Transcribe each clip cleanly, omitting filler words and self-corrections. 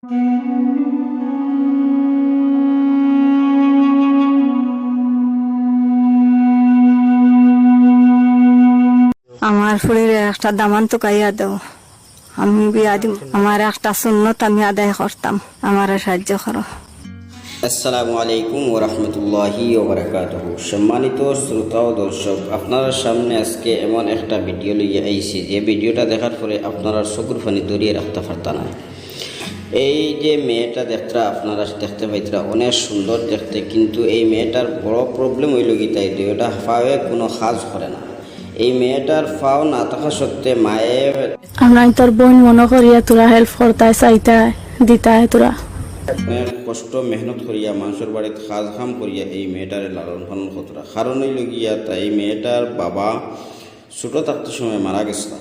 আমার ফুলের একটা দামান তো কাইয়া দাও, আমি বিয়া দিম। আমার একটা সুন্নত আমি আদায় করতাম, আমার সাহায্য করো। আসসালামু আলাইকুম ওয়া রাহমাতুল্লাহি ওয়া বারাকাতুহু। সম্মানিত শ্রোতা ও দর্শক, আপনার সামনে আজকে এমন একটা ভিডিও লইয়া আইছি যে ভিডিওটা দেখার পরে আপনারা চকুর পানি ধরিয়ে রাখতে পারতা না। এই যে মেয়েটা আপনারা দেখতে পাইতরা অনেক সুন্দর দেখতে, কিন্তু এই মেয়েটার বড় প্রবলেম হইল কি তাই দুইটা পায়ে কোনো কাজ করে না। এই মেয়েটার পাও না থাকা সত্ত্বে মায়ের আমরা তোর বোন মনে করিয়া তোরা হেল্প করতায় চাইতায় দিতায় তোরা কষ্ট মেহনত করিয়া মানুষের বাড়িতে কাজ কাম করিয়া এই মেয়েটার লালন পালন করতরা। কারণই লগিয়া তাই এই মেয়েটার বাবা ছোট থাকতে সময় মারা গেছিল।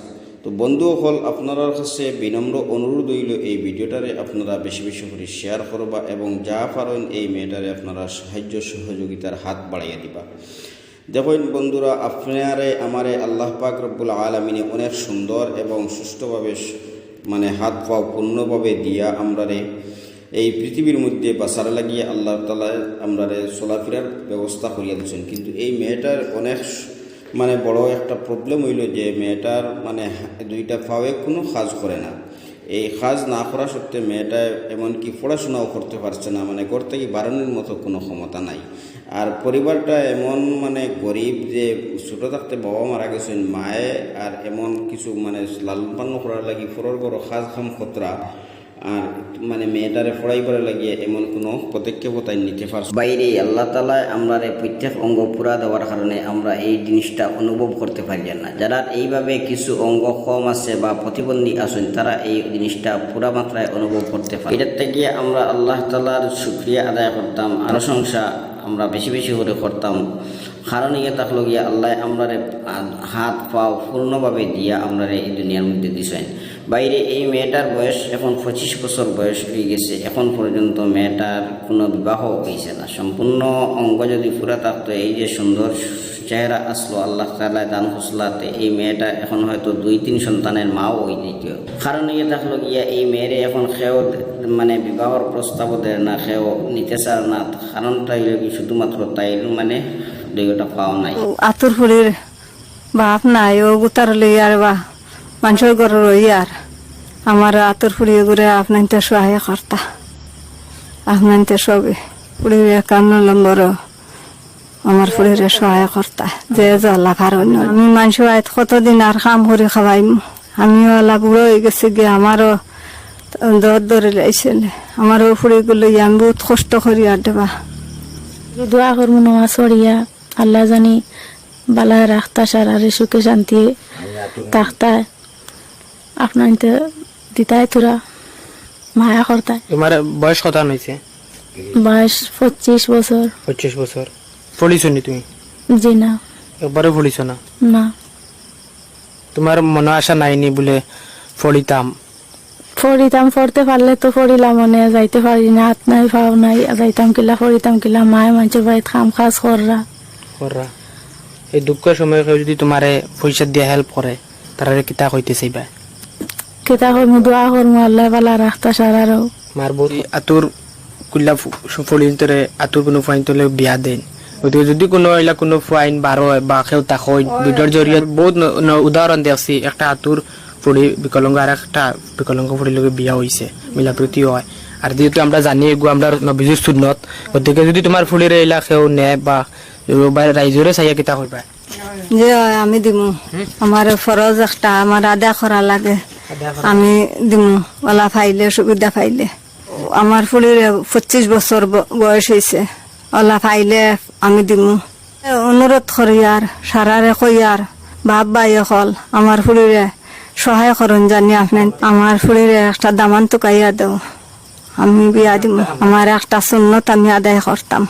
তো বন্ধু হল আপনার কাছে বিনম্র অনুরোধ হইল এই ভিডিওটারে আপনারা বেশি বেশি করে শেয়ার করবা এবং যা পারেন এই মেয়েটারে আপনারা সাহায্য সহযোগিতার হাত বাড়াইয়া দিবা। দেখুন বন্ধুরা, আপনারে আমারে আল্লাহ পাক রব্বুল আলামিনে অনেক সুন্দর এবং সুষ্ঠুভাবে হাত পাও পূর্ণভাবে দিয়া আমরারে এই পৃথিবীর মধ্যে বাঁচার লাগিয়ে আল্লাহ তাআলা আমরারে চলাফেরার ব্যবস্থা করিয়া দিচ্ছেন। কিন্তু এই মেয়েটার অনেক বড় একটা প্রবলেম হইল যে মেয়েটার দুইটা পাওয়ে কোনো কাজ করে না। এই কাজ না করা সত্ত্বে মেয়েটা এমনকি পড়াশোনাও করতে পারছে না, ঘর থেকে বাড়ানোর মতো কোনো ক্ষমতা নাই। আর পরিবারটা এমন গরিব যে ছোটো থাকতে বাবা মারা গেছেন, মায়ে আর এমন কিছু লালন পালন করার লাগি ফরর বড় কাজ কাম খতরা আর মেয়েটারে পড়াইবার লাগিয়ে এমন কোনো পদক্ষেপ তাই নিতে পারছে বাইরে। আল্লাহ তাআলা আমরা প্রত্যেক অঙ্গ পুরা দেওয়ার কারণে আমরা এই জিনিসটা অনুভব করতে পারি না। যারা এইভাবে কিছু অঙ্গ কম আছে বা প্রতিবন্ধী আছেন তারা এই জিনিসটা পুরা মাত্রায় অনুভব করতে পারে। এটার থেকে আমরা আল্লাহ তাআলার শুকরিয়া আদায় করতাম আর প্রশংসা আমরা বেশি বেশি করে করতাম। কারণ ইয়ে থাকলো গিয়া আল্লাহ আমরা হাত পাও পূর্ণভাবে দিয়া আমরা এই দুনিয়ার মধ্যে দিছেন। বাইরে এই মেয়েটার বয়স এখন 25 বছর বয়স হয়ে গেছে, এখন পর্যন্ত মেয়েটার কোনো বিবাহ হয়েছে না। সম্পূর্ণ অঙ্গ যদি পুরা থাকতো, এই যে সুন্দর চেহারা আসলো আল্লাহ তাআলা দান খুসলাতে, এই মেয়েটা এখন হয়তো 2-3 সন্তানের মাও হয়ে যেত। কারণ ইয়ে থাকলো গিয়া এই মেয়েরে এখন খেয়েও বিবাহর প্রস্তাবও দেয় না, খেয়েও নিতে চায় না। কারণটা হইল কি শুধুমাত্র তাই দুইটা পাও নাই, আতুর ফুলের বাপ নাই, ও গুতার লইয়ার বা মানুষের ঘর রইয়ার আমার আতুর ফুলিয়ে ঘুরে আপনার সহায় কর্তা, আপনার সবে ফুলির 51 নম্বর আমার ফুলির সহায় কর্তা যে জলা কারণ আমি মানুষ কতদিন আর কাম করে খাওয়াইম। আমিও ওলা বুড়ো হয়ে গেছে গিয়ে আমারও দর ধরে লাইছিল, আমারও ফুলিগুলো আমি বহুত কষ্ট করি আর দেবা দোয়া করবো নামাজ পড়িয়া আল্লাহ জানি বালা রাখতা সারারে সুখে শান্তি থাকতায় আপনার দিতায় তোরা মায়া করতায়। তোমার বয়স কত হয়েছে? বয়স 25 বছর। 25 বছর পড়িছ নি তুমি? জি না, একবারে পড়িছ না? না। তোমার মনে আশা নাইনি বলে পড়িতাম পড়তে পারলে তো পড়িলাম, যাইতে পারি না, হাত নাই পাও নাই, যাইতাম কিলা পড়িতাম কিলা। মায়ে মানুষের বাড়িতে কাম কাজ কররা। এই দুঃখের সময় কেউ যদি তোমারে পয়সা দিয়ে হেল্প করে তারা কিতা কইতে চাইবা? কিতা করবো, দোয়া করবো আল্লাহ বালা রাখতা সারারও। মার বউ আতুর কুল্লা ফলিন্তরে আতুর কোনো ফাইন তোলে বিয়া দেন। গতিকে যদি কোনো ফাইন বারো বা কেউ তা হয় ভিডিওর জরিয়ে বহুত উদাহরণ দেখছি, একটা আতুর ফুড়ি বিকলাঙ্গ আর একটা বিকলাঙ্গ ফুড়ির লগে বিয়া হয়েছে, মিলাপ্রীতি হয়। আর যেহেতু আমরা জানি এগুলো আমরা নবীজির সুন্নত, গতিকে যদি তোমার ফুড়ির এলা কেউ নেয় বা রাইজরে চাইয়া কিতা করবা? যে আমি দিমু, আমার ফরজ একটা আমার আদা করা লাগে, আমি দিমু ওলা ফাইলে সুবিধা পাইলে। আমার ফুলির 25 বছর বয়স হয়েছে, ওলা ফাইলে আমি দিমু। অনুরোধ করি আর সারারে কই আর বাপ ভাই হল আমার ফুলিরে সহায় করুন জানি আপনি। আমার ফুলিরে একটা দামান তো কাইয়া দেও, আমি বিয়া দিমু। আমার একটা সুন্নত আমি আদায় করতাম।